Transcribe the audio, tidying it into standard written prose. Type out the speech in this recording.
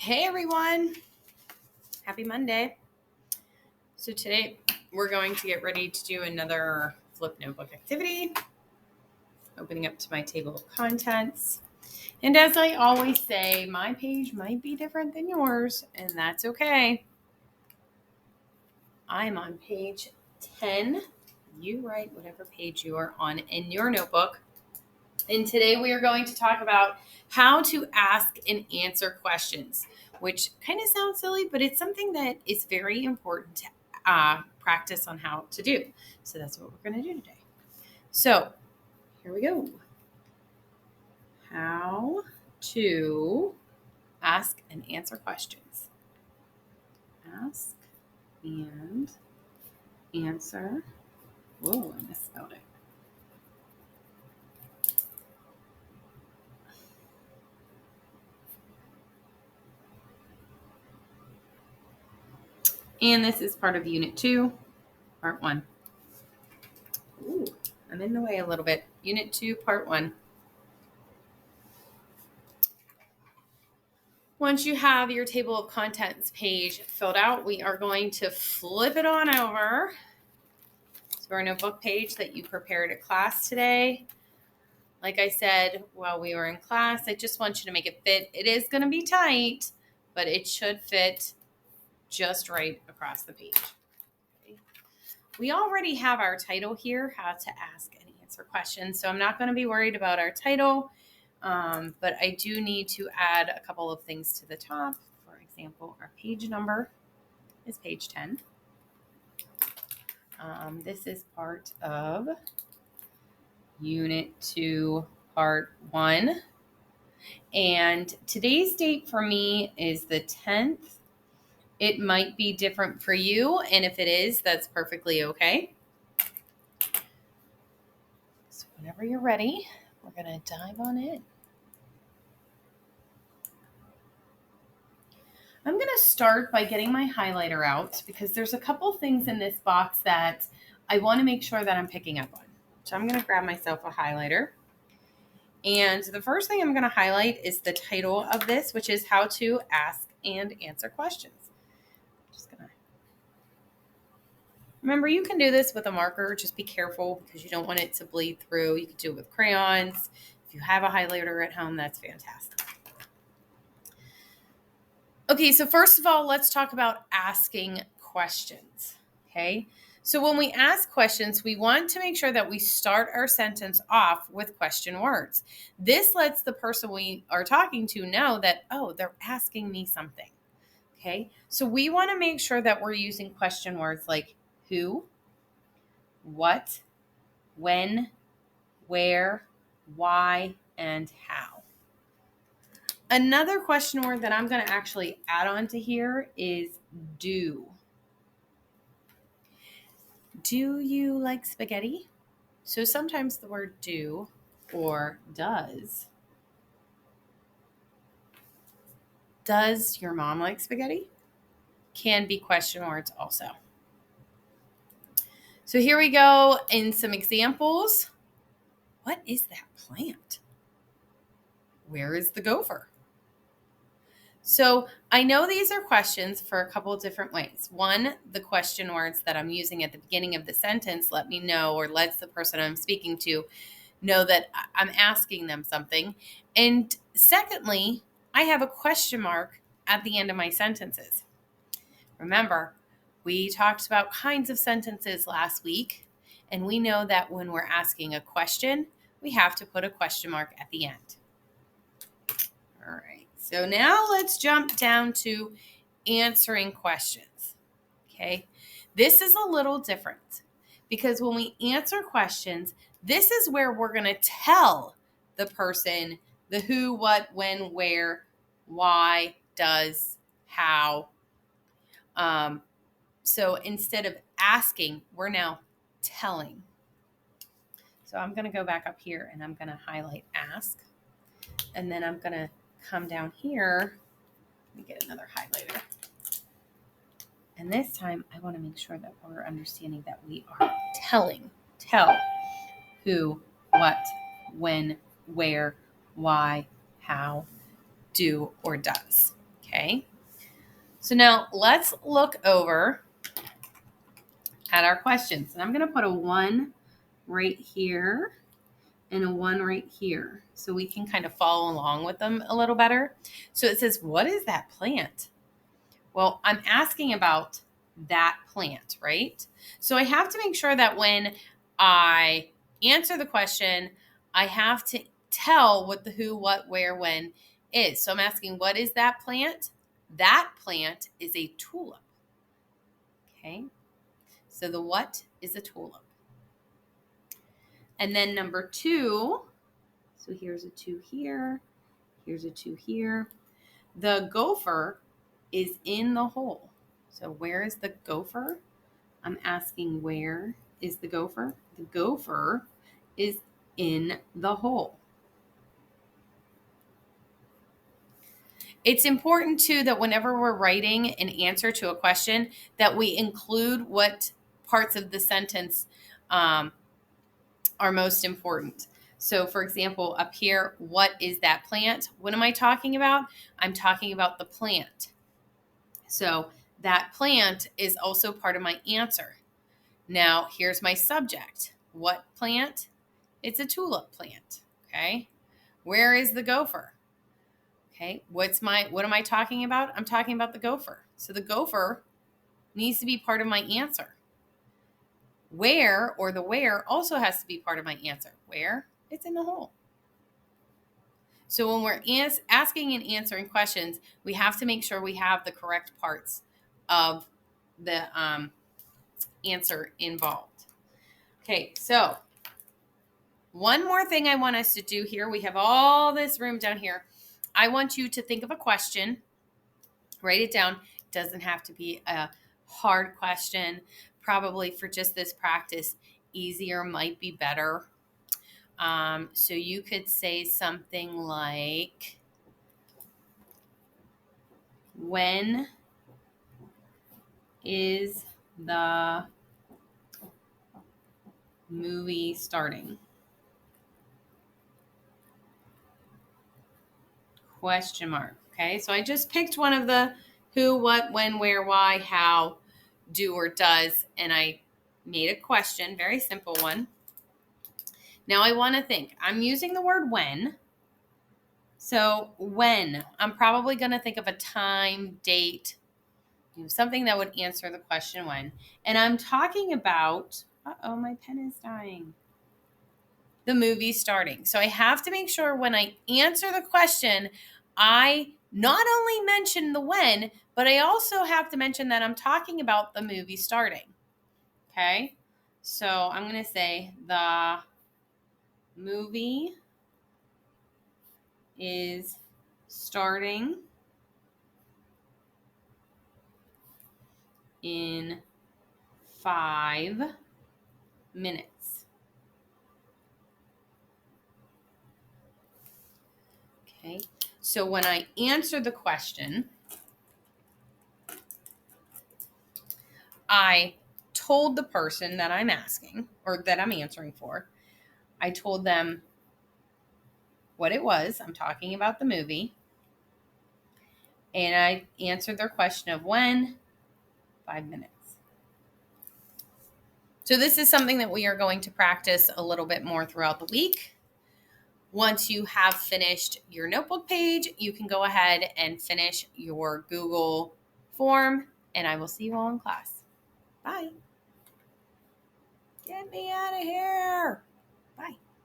Hey everyone, happy Monday. So today we're going to get ready to do another flip notebook activity, opening up to my table of contents. And as I always say, my page might be different than yours, and that's okay. I'm on page 10. You write whatever page you are on in your notebook. And today we are going to talk about how to ask and answer questions, which kind of sounds silly, but it's something that is very important to practice on how to do. So that's what we're going to do today. So here we go. How to ask and answer questions. Ask and answer. Whoa, I misspelled it. And this is part of Unit 2, Part 1. Ooh, I'm in the way a little bit. Unit 2, Part 1. Once you have your table of contents page filled out, we are going to flip it on over to our notebook page that you prepared at class today. Like I said, while we were in class, I just want you to make it fit. It is going to be tight, but it should fit just right across the page. Okay. We already have our title here, how to ask and answer questions. So I'm not going to be worried about our title, but I do need to add a couple of things to the top. For example, our page number is page 10. This is part of Unit 2, Part 1. And today's date for me is the 10th. It might be different for you, and if it is, that's perfectly okay. So whenever you're ready, we're going to dive on in. I'm going to start by getting my highlighter out because there's a couple things in this box that I want to make sure that I'm picking up on. So I'm going to grab myself a highlighter. And the first thing I'm going to highlight is the title of this, which is How to Ask and Answer Questions. Remember, you can do this with a marker. Just be careful because you don't want it to bleed through. You can do it with crayons. If you have a highlighter at home, that's fantastic. Okay, so first of all, let's talk about asking questions, okay? So when we ask questions, we want to make sure that we start our sentence off with question words. This lets the person we are talking to know that, oh, they're asking me something, okay? So we want to make sure that we're using question words like who, what, when, where, why, and how. Another question word that I'm going to actually add on to here is do. Do you like spaghetti? So sometimes the word do or does. Does your mom like spaghetti? Can be question words also. So here we go in some examples. What is that plant? Where is the gopher? So I know these are questions for a couple of different ways. One, the question words that I'm using at the beginning of the sentence let me know, or lets the person I'm speaking to know that I'm asking them something. And secondly, I have a question mark at the end of my sentences. Remember, we talked about kinds of sentences last week, and we know that when we're asking a question, we have to put a question mark at the end. All right, so now let's jump down to answering questions, okay? This is a little different because when we answer questions, this is where we're going to tell the person the who, what, when, where, why, does, how. So instead of asking, we're now telling. So I'm going to go back up here and I'm going to highlight ask. And then I'm going to come down here. Let me get another highlighter. And this time I want to make sure that we're understanding that we are telling. Tell who, what, when, where, why, how, do, or does. Okay. So now let's look over at our questions. And I'm going to put a 1 right here and a 1 right here so we can kind of follow along with them a little better. So it says, what is that plant? Well, I'm asking about that plant, right? So I have to make sure that when I answer the question, I have to tell what the who, what, where, when is. So I'm asking, what is that plant? That plant is a tulip. Okay. So the what is a tulip. And then number 2, so here's a 2 here, here's a 2 here. The gopher is in the hole. So where is the gopher? I'm asking, where is the gopher? The gopher is in the hole. It's important too that whenever we're writing an answer to a question that we include what parts of the sentence are most important. So for example, up here, what is that plant? What am I talking about? I'm talking about the plant. So that plant is also part of my answer. Now, here's my subject. What plant? It's a tulip plant. Okay. Where is the gopher? Okay. What am I talking about? I'm talking about the gopher. So the gopher needs to be part of my answer. Where, or the where, also has to be part of my answer. Where? It's in the hole. So when we're asking and answering questions, we have to make sure we have the correct parts of the answer involved. Okay, so one more thing I want us to do here. We have all this room down here. I want you to think of a question, write it down. It doesn't have to be a hard question. Probably for just this practice, easier might be better. So you could say something like, when is the movie starting? Question mark. Okay, so I just picked one of the who, what, when, where, why, how, do, or does, and I made a question, very simple one. Now I want to think. I'm using the word when. So when, I'm probably going to think of a time, date, something that would answer the question when. And I'm talking about, my pen is dying. The movie starting. So I have to make sure when I answer the question, I not only mention the when, but I also have to mention that I'm talking about the movie starting. Okay? So I'm going to say the movie is starting in 5 minutes. Okay? So when I answer the question, I told the person that I'm asking or that I'm answering for, I told them what it was. I'm talking about the movie. And I answered their question of when, 5 minutes. So this is something that we are going to practice a little bit more throughout the week. Once you have finished your notebook page, you can go ahead and finish your Google form, and I will see you all in class. Bye. Get me out of here. Bye.